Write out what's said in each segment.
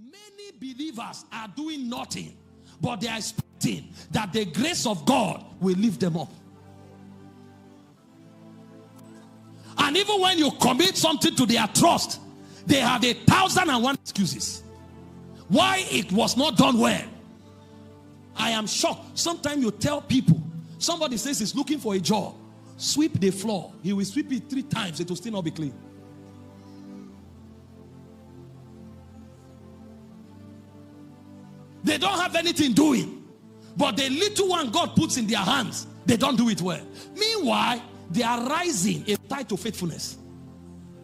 Many believers are doing nothing, but they are expecting that the grace of God will lift them up. And even when you commit something to their trust, they have 1,001 excuses why it was not done well. I am shocked. Sometimes you tell people, somebody says he's looking for a job, sweep the floor. He will sweep it 3 times, it will still not be clean. They don't have anything doing, but the little one God puts in their hands, they don't do it well. Meanwhile, they are rising is tied to faithfulness.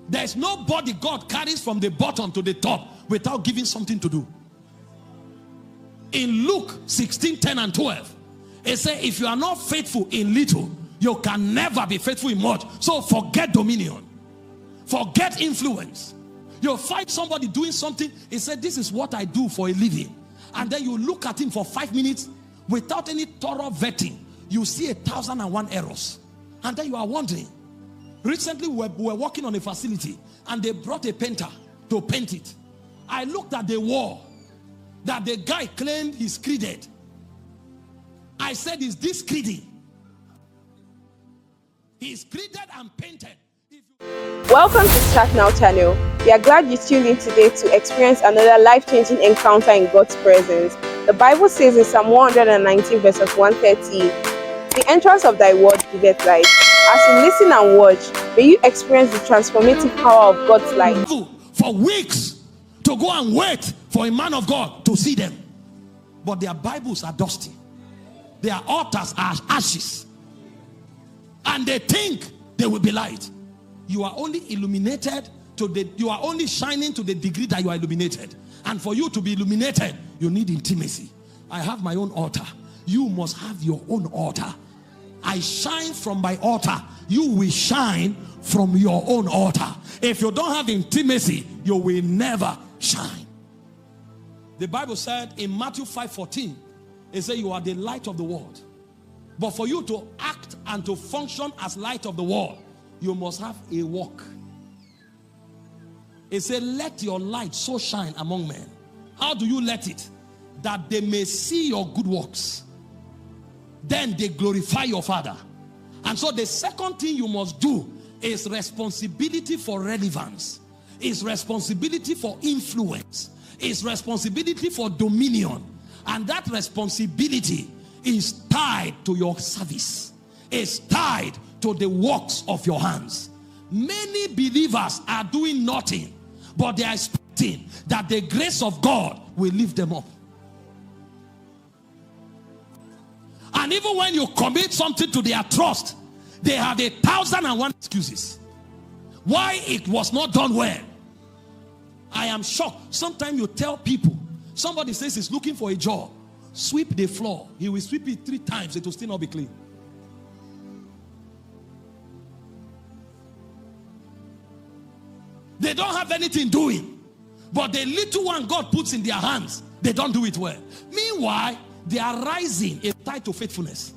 There's nobody God carries from the bottom to the top without giving something to do. In Luke 16:10 and 12, it says, if you are not faithful in little, you can never be faithful in much. So forget dominion, forget influence. You'll find somebody doing something, he said, this is what I do for a living. And then you look at him for 5 minutes without any thorough vetting. You see 1,001 errors. And then you are wondering. Recently we were working on a facility and they brought a painter to paint it. I looked at the wall that the guy claimed he's creeded. I said, is this creeding? He's creeded and painted. Welcome to StartNOW Channel. We are glad you tuned in today to experience another life-changing encounter in God's presence. The Bible says in Psalm 119 verses 130, the entrance of thy word giveth light. As you listen and watch, may you experience the transformative power of God's light. For weeks to go and wait for a man of God to see them. But their Bibles are dusty. Their altars are ashes. And they think they will be light. You are only illuminated you are only shining to the degree that you are illuminated. And for you to be illuminated, you need intimacy. I have my own altar. You must have your own altar. I shine from my altar. You will shine from your own altar. If you don't have intimacy, you will never shine. The Bible said in Matthew 5:14, it said you are the light of the world. But for you to act and to function as light of the world, you must have a walk. It said, let your light so shine among men. How do you let it? That they may see your good works. Then they glorify your Father. And so the second thing you must do is responsibility for relevance. Is responsibility for influence. Is responsibility for dominion. And that responsibility is tied to your service. Is tied to the works of your hands. Many believers are doing nothing, but they are expecting that the grace of God will lift them up. And even when you commit something to their trust, they have 1,001 excuses why it was not done well. I am shocked. Sometimes you tell people, somebody says he's looking for a job, sweep the floor. He will sweep it 3 times, it will still not be clean. They don't have anything doing, but the little one God puts in their hands, they don't do it well. Meanwhile, they are rising is tied to faithfulness.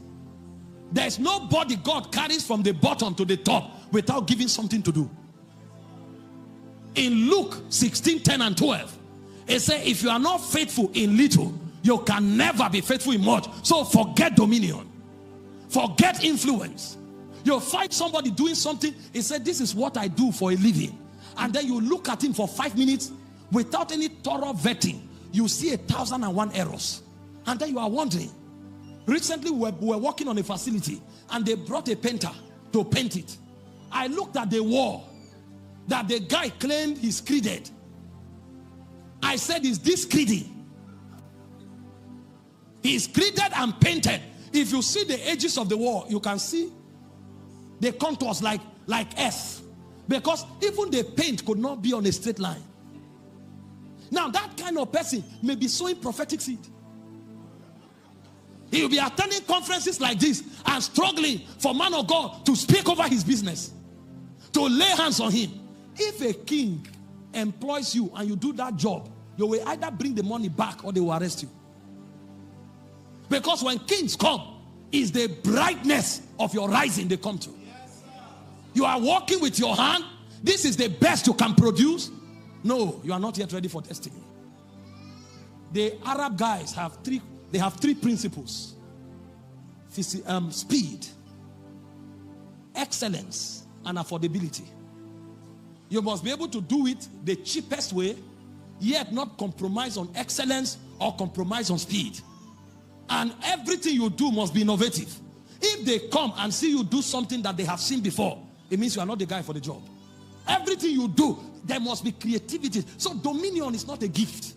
There's nobody God carries from the bottom to the top without giving something to do. In Luke 16:10 and 12, it says, if you are not faithful in little, you can never be faithful in much. So forget dominion, forget influence. You'll find somebody doing something, he said, this is what I do for a living. And then you look at him for 5 minutes without any thorough vetting. You see 1,001 errors. And then you are wondering. Recently we were working on a facility and they brought a painter to paint it. I looked at the wall that the guy claimed he's creeded. I said, is this creeding? He's creeded and painted. If you see the edges of the wall, you can see the contours like S. Because even the paint could not be on a straight line. Now that kind of person may be sowing prophetic seed. He will be attending conferences like this and struggling for man of God to speak over his business, to lay hands on him. If a king employs you and you do that job, you will either bring the money back or they will arrest you. Because when kings come, it's the brightness of your rising they come to. You are walking with your hand. This is the best you can produce. No, you are not yet ready for destiny. The Arab guys have three principles. Speed, excellence, and affordability. You must be able to do it the cheapest way, yet not compromise on excellence or compromise on speed. And everything you do must be innovative. If they come and see you do something that they have seen before, it means you are not the guy for the job. Everything you do, there must be creativity. So dominion is not a gift.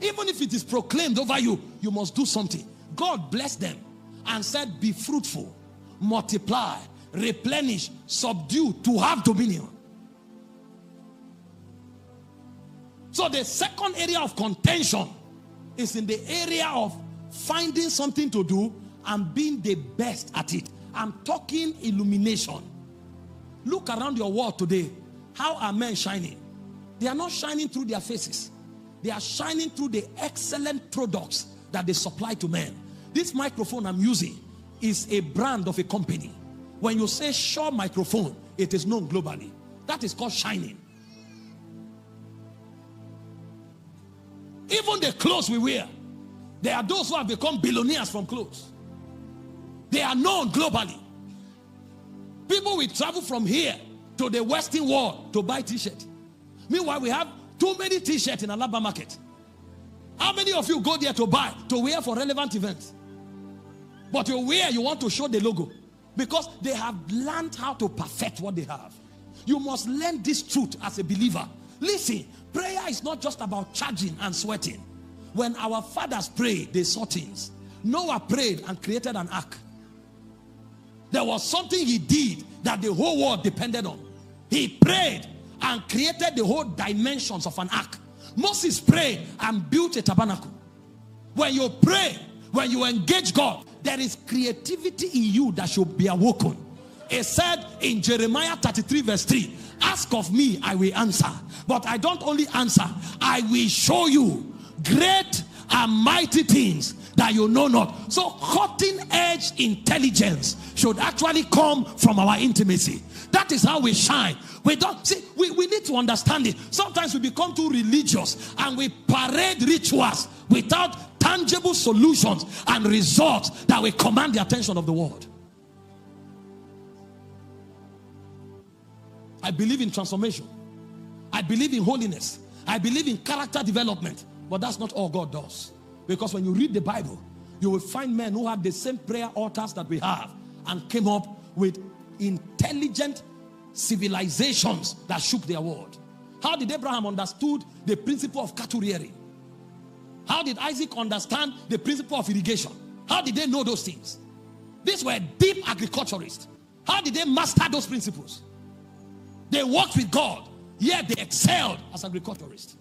Even if it is proclaimed over you, you must do something. God blessed them and said, be fruitful, multiply, replenish, subdue, to have dominion. So the second area of contention is in the area of finding something to do and being the best at it. I'm talking illumination. Look around your world today. How are men shining? They are not shining through their faces. They are shining through the excellent products that they supply to men. This microphone I'm using is a brand of a company. When you say Shure microphone, it is known globally. That is called shining. Even the clothes we wear, there are those who have become billionaires from clothes. They are known globally. People will travel from here to the Western world to buy t-shirt. Meanwhile, we have too many t-shirts in Alaba market. How many of you go there to buy, to wear for relevant events? But you wear, you want to show the logo. Because they have learned how to perfect what they have. You must learn this truth as a believer. Listen, prayer is not just about charging and sweating. When our fathers prayed, they saw things. Noah prayed and created an ark. There was something he did that the whole world depended on. He prayed and created the whole dimensions of an ark. Moses prayed and built a tabernacle. When you pray, when you engage God, there is creativity in you that should be awoken. It said in Jeremiah 33 verse 3, ask of me, I will answer. But I don't only answer, I will show you great and mighty things that you know not. So cutting edge intelligence should actually come from our intimacy. That is how we shine. We don't see, we need to understand it. Sometimes we become too religious and we parade rituals without tangible solutions and results that will command the attention of the world. I believe in transformation. I believe in holiness. I believe in character development. But that's not all God does. Because when you read the Bible, you will find men who had the same prayer altars that we have and came up with intelligent civilizations that shook their world. How did Abraham understood the principle of cattle rearing? How did Isaac understand the principle of irrigation? How did they know those things? These were deep agriculturists. How did they master those principles? They worked with God, yet they excelled as agriculturists.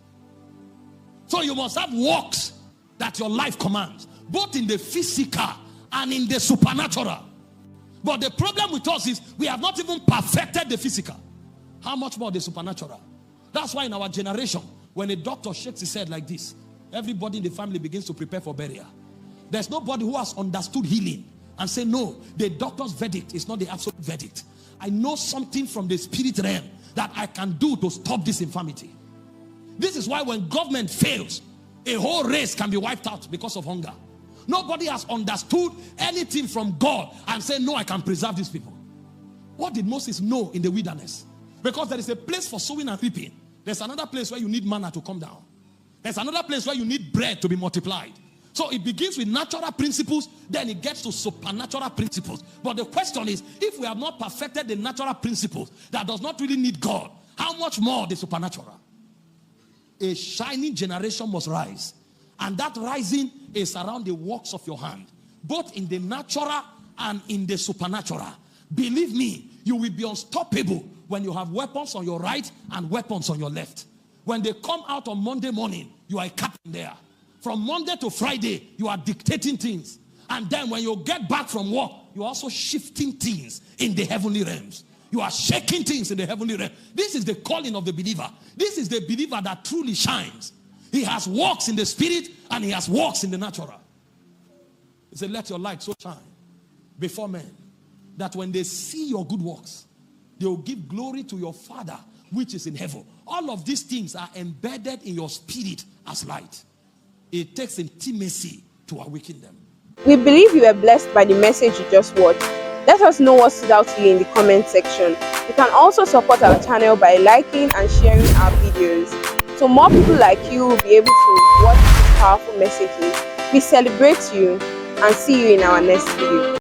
So you must have works that your life commands, both in the physical and in the supernatural. But the problem with us is we have not even perfected the physical. How much more the supernatural? That's why in our generation, when a doctor shakes his head like this, everybody in the family begins to prepare for burial. There's nobody who has understood healing and say, no, the doctor's verdict is not the absolute verdict. I know something from the spirit realm that I can do to stop this infirmity. This is why when government fails, a whole race can be wiped out because of hunger. Nobody has understood anything from God and say, no, I can preserve these people. What did Moses know in the wilderness? Because there is a place for sowing and reaping. There's another place where you need manna to come down. There's another place where you need bread to be multiplied. So it begins with natural principles, then it gets to supernatural principles. But the question is, if we have not perfected the natural principles that does not really need God, how much more the supernatural? A shining generation must rise. And that rising is around the works of your hand, both in the natural and in the supernatural. Believe me, you will be unstoppable when you have weapons on your right and weapons on your left. When they come out on Monday morning, you are a captain there. From Monday to Friday, you are dictating things. And then when you get back from work, you are also shifting things in the heavenly realms. You are shaking things in the heavenly realm. This is the calling of the believer. This is the believer that truly shines. He has works in the spirit and he has works in the natural. He said, let your light so shine before men that when they see your good works, they will give glory to your Father which is in heaven. All of these things are embedded in your spirit as light. It takes intimacy to awaken them. We believe you were blessed by the message you just watched. Let us know what stood out to you in the comment section. You can also support our channel by liking and sharing our videos, so more people like you will be able to watch these powerful messages. We celebrate you and see you in our next video.